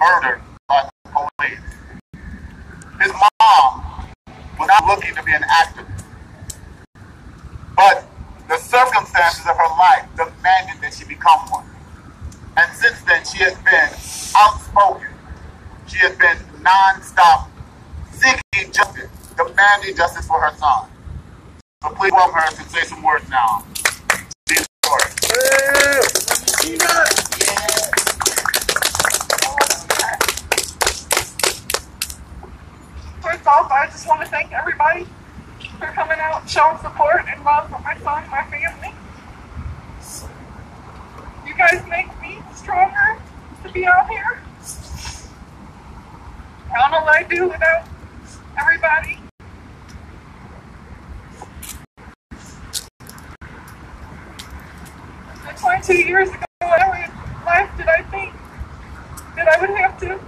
murdered by the police. His mom was not looking to be an activist, but the circumstances of her life demanded that she become one. And since then, she has been outspoken. She has been non-stop seeking justice, demanding justice for her son. So please welcome her to say some words now. First off, I just want to thank everybody for coming out and showing support and love for my son and my family. You guys make me stronger to be out here. I don't know what I'd do without everybody. So 22 years ago, in life did I think that I would have to,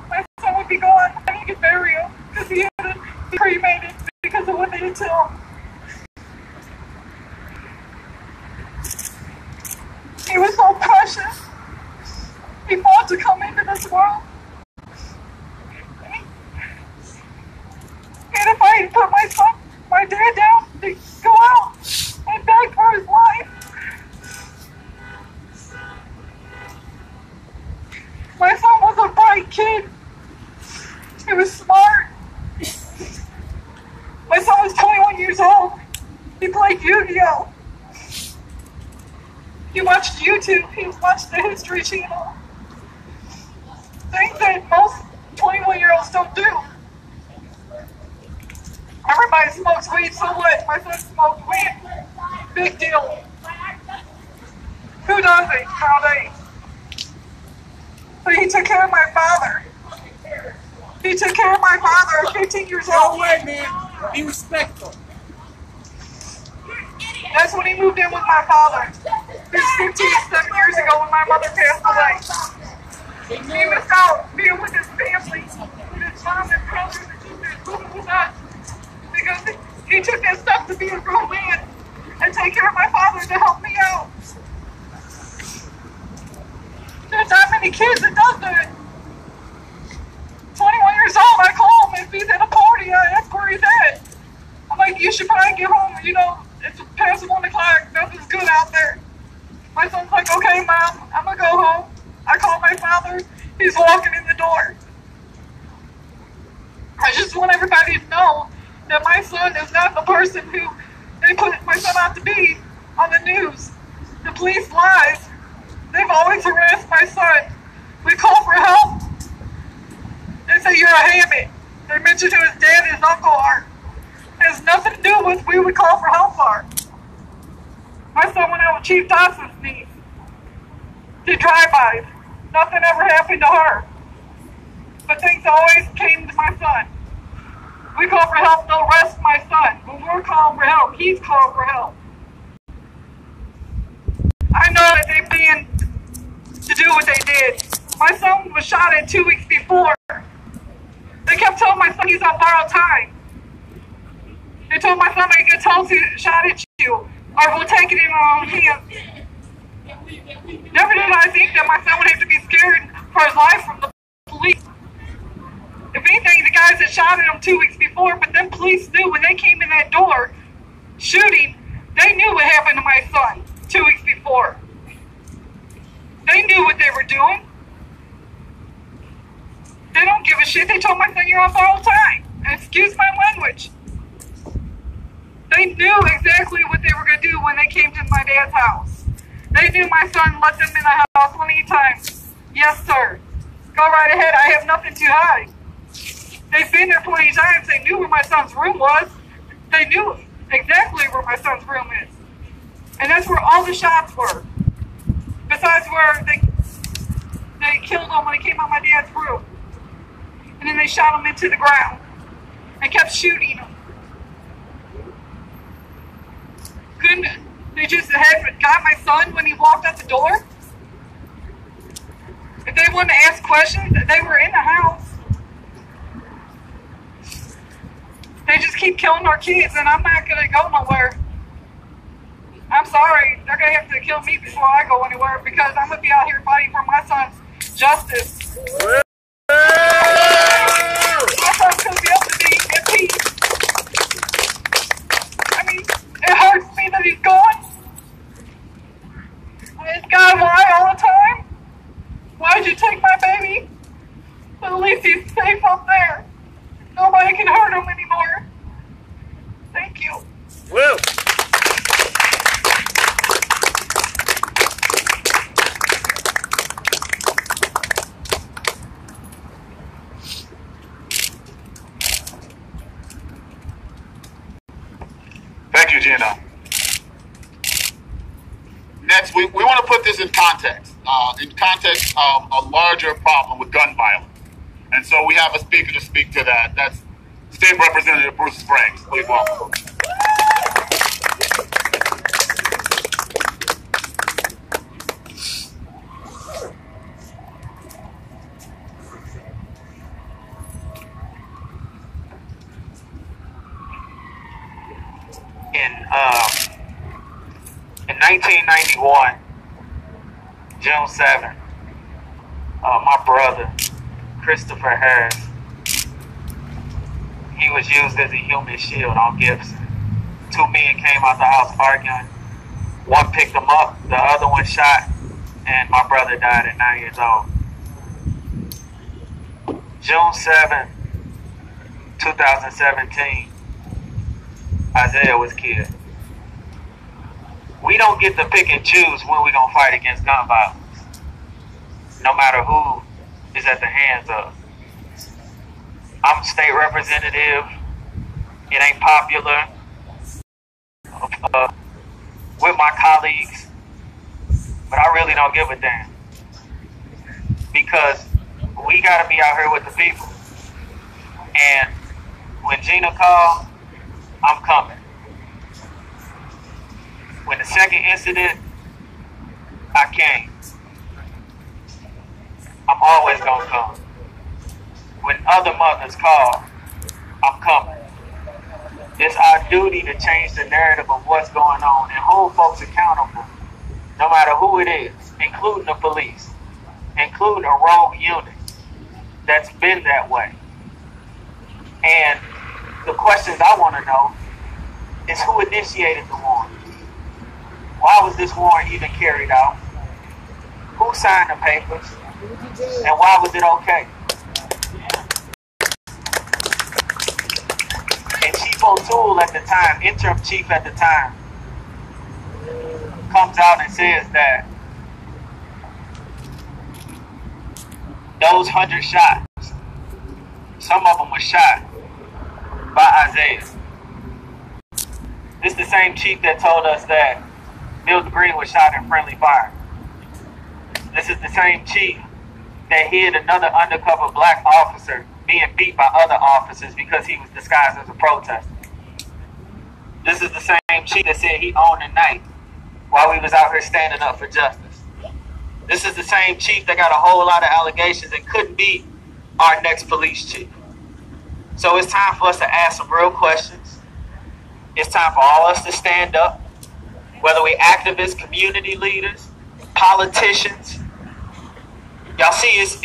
my son would be gone, I didn't get burial because he had to be cremated because of what they did to him. He was so precious. He fought to come into this world. And if I had put my dad down to go out and beg for his life, my son was a bright kid. He was smart. My son was 21 years old. He played Yu-Gi-Oh! He watched YouTube. He watched the History Channel. Things that most 21-year-olds don't do. Everybody smokes weed, so what? My son smoked weed. Big deal. Who doesn't nowadays? But he took care of my father. He took care of my father at 15 years old. No way, man. Be respectful. That's when he moved in with my father. It was 15 years ago when my mother passed away. He missed out being with his family, with his mom and brothers and sisters, living with us. Because he took that stuff to be a grown man and take care of my father to help me out. There's not many kids that does that. 21 years old, I call him if he's at a party, I ask where he's at. I'm like, you should probably get home, you know, it's past 1 o'clock, nothing's good out there. My son's like, okay, Mom, I'm gonna go home. I call my father, he's walking in the door. I just want everybody to know that my son is not the person who they put my son out to be on the news. The police lies. They've always harassed my son. We call for help. They say you're a hammock. They mention who his dad and his uncle are. It has nothing to do with we would call for help for. My son went out with Chief Dawson's niece. Did drive-bys. Nothing ever happened to her. But things always came to my son. We call for help, they'll arrest my son. When we're calling for help, he's calling for help. I know that they planned to do what they did. My son was shot at 2 weeks before. They kept telling my son he's on borrowed time. They told my son, they could tell us he shot at you, or we'll take it in our own hands. Never did I think that my son would have to be scared for his life from the police. If anything, the guys that shot at him 2 weeks before, but then police knew when they came in that door shooting, they knew what happened to my son 2 weeks before. They knew what they were doing. They don't give a shit. They told my son you're on borrowed time. And excuse my language. They knew exactly what they were going to do when they came to my dad's house. They knew my son let them in the house plenty of times. Yes, sir. Go right ahead. I have nothing to hide. They've been there plenty of times. They knew where my son's room was. They knew exactly where my son's room is. And that's where all the shots were. Besides where they killed him when he came out of my dad's room. And then they shot him into the ground. And kept shooting him. Couldn't they just have got my son when he walked out the door? If they wanted to ask questions, they were in the house. They just keep killing our kids, and I'm not going to go nowhere. I'm sorry. They're going to have to kill me before I go anywhere, because I'm going to be out here fighting for my son's justice. My son's going to be able to be in peace. I mean, it hurts me that he's gone. And God, why all the time? Why'd you take my baby? But at least he's safe up there. Nobody can hurt him anymore. Thank you. Woo! Thank you, Gina. Next, we want to put this in context. In context of a larger problem with gun violence. And so we have a speaker to speak to that. That's State Representative Bruce Springs. Please welcome. In 1991, June 7th, my brother, Christopher Harris, he was used as a human shield on Gibson. Two men came out the house arguing. One picked him up, the other one shot, and my brother died at 9 years old. June 7th, 2017, Isaiah was killed. We don't get to pick and choose when we're going to fight against gun violence, no matter who is at the hands of. I'm state representative. It ain't popular with my colleagues, but I really don't give a damn, because we got to be out here with the people. And when Gina called, I'm coming. When the second incident, I came. I'm always gonna come. When other mothers call, I'm coming. It's our duty to change the narrative of what's going on and hold folks accountable, no matter who it is, including the police, including a rogue unit that's been that way. And the questions I want to know is who initiated the warrant? Why was this warrant even carried out? Who signed the papers? And why was it okay? And Chief O'Toole at the time, interim chief at the time, comes out and says that those 100 shots, some of them were shot by Isaiah. This is the same chief that told us that Bill Green was shot in friendly fire. This is the same chief that hid another undercover black officer being beat by other officers because he was disguised as a protester. This is the same chief that said he owned a knife while we was out here standing up for justice. This is the same chief that got a whole lot of allegations and couldn't be our next police chief. So it's time for us to ask some real questions. It's time for all of us to stand up, whether we activists, community leaders, politicians. Y'all see, it's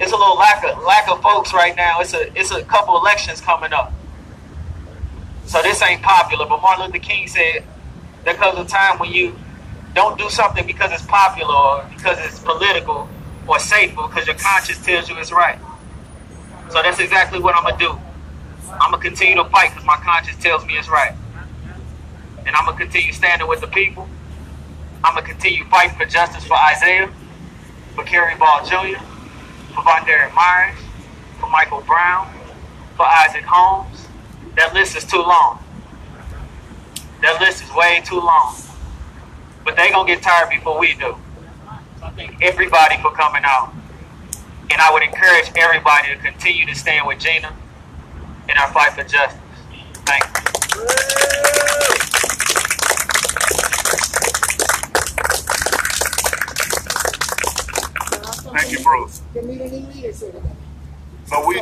a little lack of folks right now. It's a couple elections coming up, so this ain't popular. But Martin Luther King said there comes a time when you don't do something because it's popular or because it's political or safe, because your conscience tells you it's right. So that's exactly what I'm gonna do. I'm gonna continue to fight because my conscience tells me it's right. And I'm going to continue standing with the people. I'm going to continue fighting for justice for Isaiah, for Kerry Ball Jr., for Vondarian Myers, for Michael Brown, for Isaac Holmes. That list is too long. That list is way too long. But they going to get tired before we do. So I thank everybody for coming out. And I would encourage everybody to continue to stand with Gina in our fight for justice. Thank you. Thank you, Bruce. So we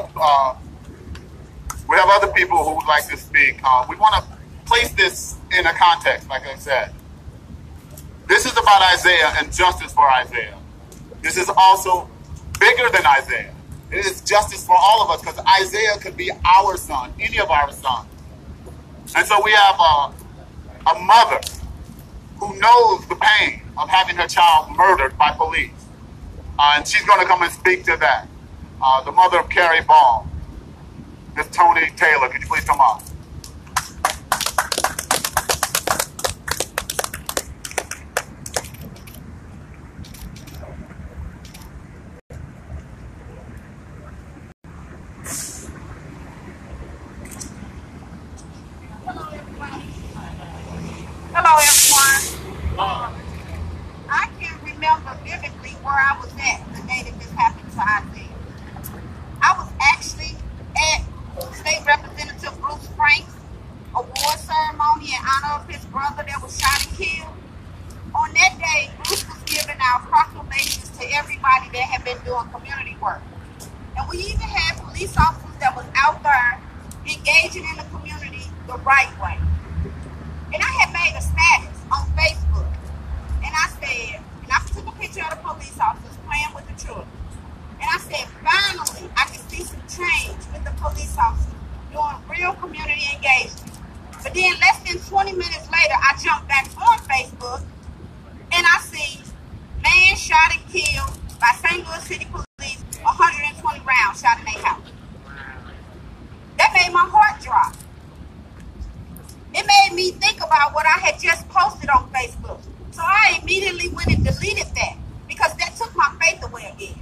have other people who would like to speak. We want to place this in a context, like I said. This is about Isaiah and justice for Isaiah. This is also bigger than Isaiah. It is justice for all of us, because Isaiah could be our son, any of our sons. And so we have a mother who knows the pain of having her child murdered by police. And she's going to come and speak to that. The mother of Carrie Ball, Miss Tony Taylor, could you please come up? Hello, everyone. I can remember vividly where I was at the day that this happened to Isaiah. I was actually at State Representative Bruce Frank's award ceremony in honor of his brother that was shot and killed. On that day, Bruce was giving out proclamations to everybody that had been doing community work. And we even had police officers that was out there engaging in the community the right way. And I had made a status on Facebook. And I said, and I took a picture of the police officers playing with the children. And I said, finally, I can see some change with the police officers doing real community engagement. But then less than 20 minutes later, I jumped back on Facebook and I see man shot and killed by St. Louis City Police, 120 rounds shot in their house. That made my heart drop. It made me think about what I had just posted on Facebook. So I immediately went and deleted that because that took my faith away again.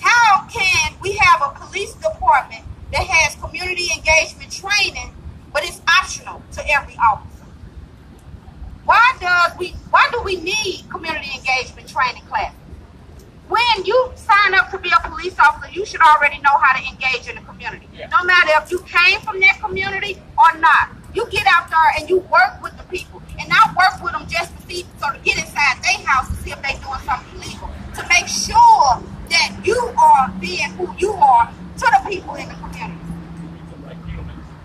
How can we have a police department that has community engagement training, but it's optional to every officer? Why do we need community engagement training classes? When you sign up to be a police officer, you should already know how to engage in the community. Yeah. No matter if you came from that community or not. You get out there and you work with the people. And not work with them just to see, so to get inside their house to see if they're doing something illegal. To make sure that you are being who you are to the people in the community.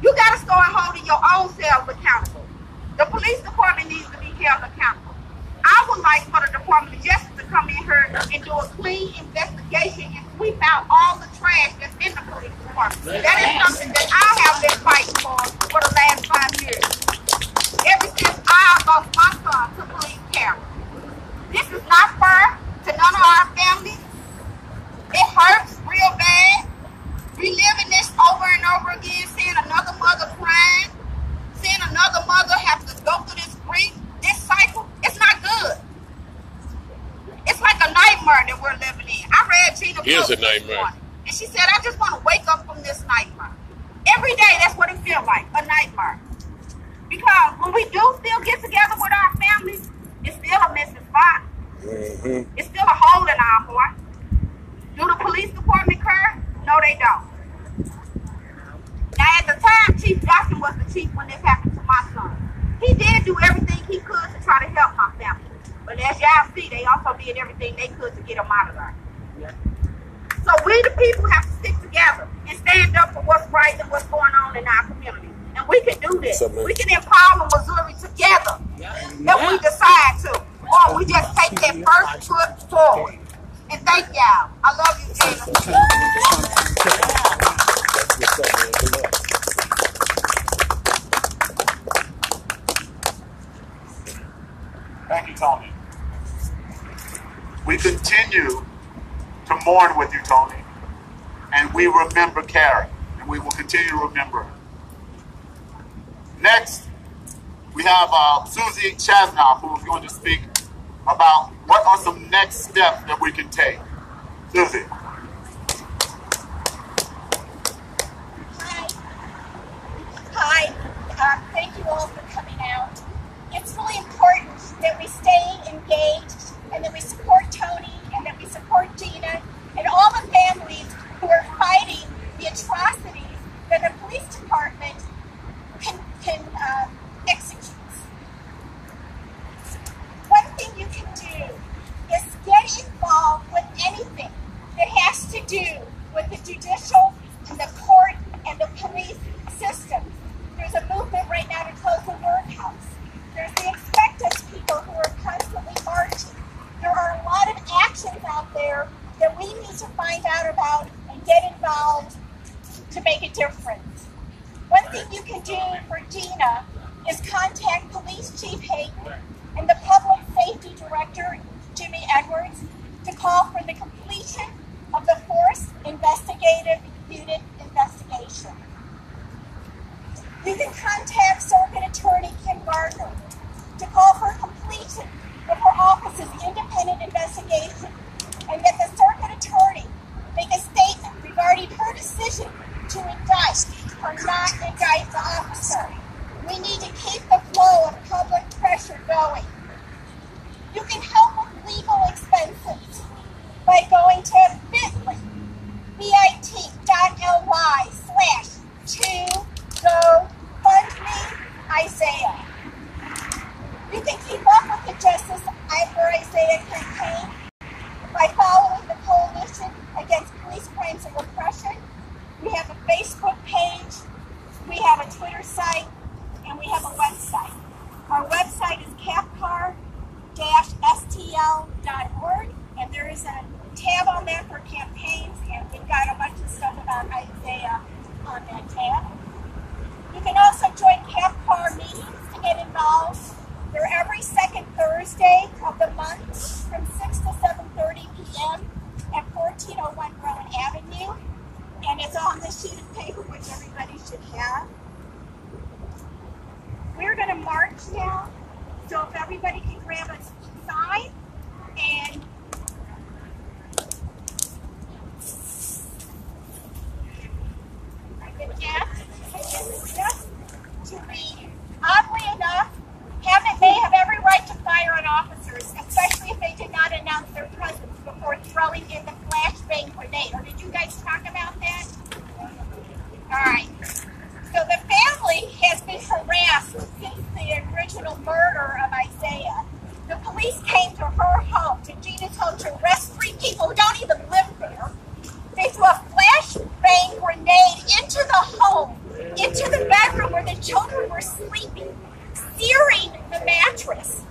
You got to start holding your own selves accountable. The police department needs to be held accountable. I would like for the Department of Justice to come in here and do a clean investigation and sweep out all the trash that's in the police department. That is something that I have been fighting for the last 5 years. Ever since I lost my son to police camera. This is not fair to none of our families. It hurts real bad. Reliving this over and over again, seeing another mother crying, seeing another mother have to go through this grief, this cycle, it's not good. It's like a nightmare that we're living in. I read Gina Bill's this morning, and she said, I just want to wake up from this nightmare. Every day, that's what it feels like, a nightmare. Because when we do still get together with our families, it's still a missing spot. Mm-hmm. It's still a hole in our heart. Do the police department care? No, they don't. Now, at the time, Chief Johnson was the chief when this happened to my son. He did do everything he could to try to help my family. But as y'all see, they also did everything they could to get him out of there. Yeah. So we, the people, have to stick together and stand up for what's right and what's going on in our community. And we can do this. We can empower Missouri together if we decide to. Or we just take that first foot forward. And thank y'all. I love you, Gina. Thank you, Tony. We continue to mourn with you, Tony. And we remember Karen. And we will continue to remember her. Next, we have Susie Chasnoff, who is going to speak about what are some next steps that we can take. Susie. Hi. Thank you all for coming out. It's really important that we stay engaged and that we support Tony and that we support Gina and all the families who are fighting the atrocities that the police department can execute. One thing you can do is get involved with anything that has to do with the judicial and the court and the police systems. There's a movement right now to close the workhouse. There's the Expect Us people who are constantly marching. There are a lot of actions involved to make a difference. One thing you can do for Gina is contact Police Chief Hayden and the Public Safety Director, Jimmy Edwards, to call for the completion of the Force Investigative Unit investigation. You can contact Circuit Attorney Kim Gardner to call for completion of her office's independent investigation and that the Circuit Attorney make a statement regarding her decision to indict or not indict the officer. We need to keep the flow of public pressure going. You can help with legal expenses by going to bit.ly/2GoFundMeIsaiah. You can keep up with the Justice for Isaiah campaign by following the Coalition Against Police Crimes and Repression. We have a Facebook page, we have a Twitter site, and we have a website. Our website is capcar-stl.org, and there is a tab on there for campaigns, and we've got a bunch of stuff about Isaiah on that tab. You can also join CAPCAR meetings to get involved. They're every second Thursday of the month from 6 to 7:30 p.m. at 1401 Rowan Avenue, and it's on this sheet of paper, which everybody should have. We're going to march now, so if everybody can grab a sign and I've been asked to read. Oddly enough, may have every right to fire on officers, especially if they did not announce their presence before throwing in the flashbang grenade. Or did you guys talk about that? All right. So the family has been harassed since the original murder of Isaiah. The police came to her home, to Gina's home, to arrest 3 people who don't even live there. They threw a flashbang grenade into the home, into the bedroom where the children were sleeping, searing the mattress.